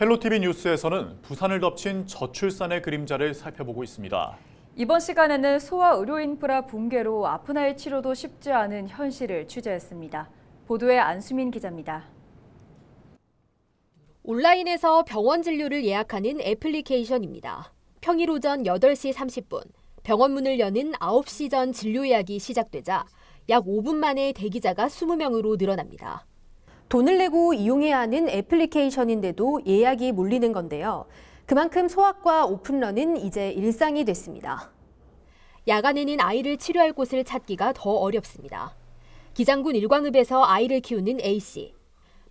헬로티비 뉴스에서는 부산을 덮친 저출산의 그림자를 살펴보고 있습니다. 이번 시간에는 소아 의료 인프라 붕괴로 아픈 아이 치료도 쉽지 않은 현실을 취재했습니다. 보도에 안수민 기자입니다. 온라인에서 병원 진료를 예약하는 애플리케이션입니다. 평일 오전 8시 30분, 병원 문을 여는 9시 전 진료 예약이 시작되자 약 5분 만에 대기자가 20명으로 늘어납니다. 돈을 내고 이용해야 하는 애플리케이션인데도 예약이 몰리는 건데요. 그만큼 소아과 오픈런은 이제 일상이 됐습니다. 야간에는 아이를 치료할 곳을 찾기가 더 어렵습니다. 기장군 일광읍에서 아이를 키우는 A씨.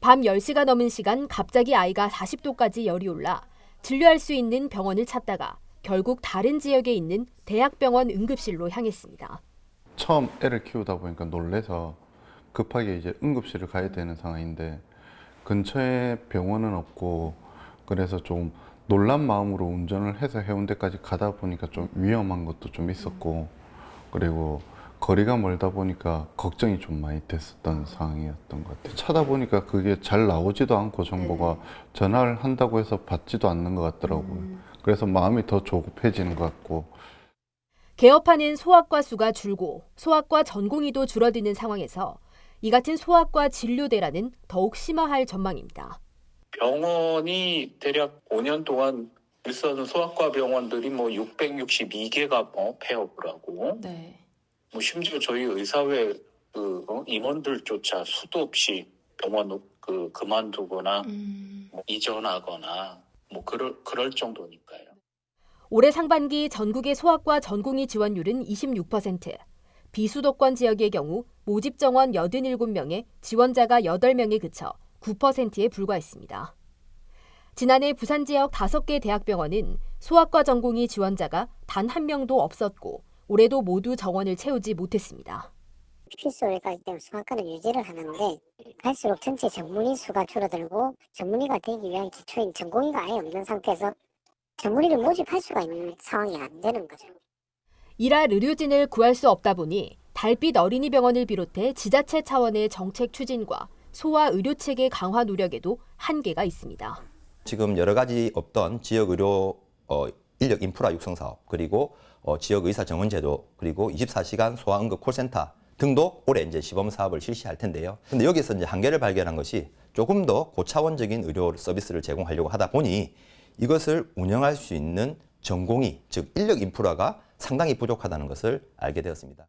밤 10시가 넘은 시간 갑자기 아이가 40도까지 열이 올라 진료할 수 있는 병원을 찾다가 결국 다른 지역에 있는 대학병원 응급실로 향했습니다. 처음 애를 키우다 보니까 놀래서 급하게 이제 응급실을 가야 되는 상황인데 근처에 병원은 없고 그래서 좀 놀란 마음으로 운전을 해서 해운대까지 가다 보니까 좀 위험한 것도 좀 있었고 그리고 거리가 멀다 보니까 걱정이 좀 많이 됐었던 상황이었던 것 같아요. 찾아보니까 그게 잘 나오지도 않고 정보가 전화를 한다고 해서 받지도 않는 것 같더라고요. 그래서 마음이 더 조급해지는 것 같고. 개업하는 소아과 수가 줄고 소아과 전공의도 줄어드는 상황에서 이 같은 소아과 진료 대란은 더욱 심화할 전망입니다. 병원이 대략 5년 동안 일선 소아과 병원들이 662개가 폐업을 하고 심지어 저희 의사회 임원들조차 수도 없이 병원 그만두거나 이전하거나 그럴 정도니까요. 올해 상반기 전국의 소아과 전공의 지원율은 26%, 비수도권 지역의 경우 모집 정원 87명에 지원자가 8명에 그쳐 9%에 불과했습니다. 지난해 부산 지역 5개 대학병원은 소아과 전공의 지원자가 단 1명도 없었고 올해도 모두 정원을 채우지 못했습니다. 필수를 가기 때문에 소아과는 유지를 하는데 갈수록 전체 전문의 수가 줄어들고 전문의가 되기 위한 기초인 전공의가 아예 없는 상태에서 전문의를 모집할 수가 있는 상황이 안 되는 거죠. 일할 의료진을 구할 수 없다 보니 달빛 어린이병원을 비롯해 지자체 차원의 정책 추진과 소아 의료체계 강화 노력에도 한계가 있습니다. 지금 여러 가지 없던 지역 의료 인력 인프라 육성 사업, 그리고 지역 의사 정원 제도, 그리고 24시간 소아 응급 콜센터 등도 올해 이제 시범 사업을 실시할 텐데요. 근데 여기서 이제 한계를 발견한 것이 조금 더 고차원적인 의료 서비스를 제공하려고 하다 보니 이것을 운영할 수 있는 전공의, 즉 인력 인프라가 상당히 부족하다는 것을 알게 되었습니다.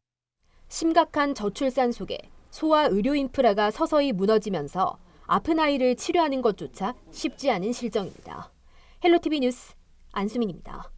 심각한 저출산 속에 소아 의료 인프라가 서서히 무너지면서 아픈 아이를 치료하는 것조차 쉽지 않은 실정입니다. 헬로티비 뉴스 안수민입니다.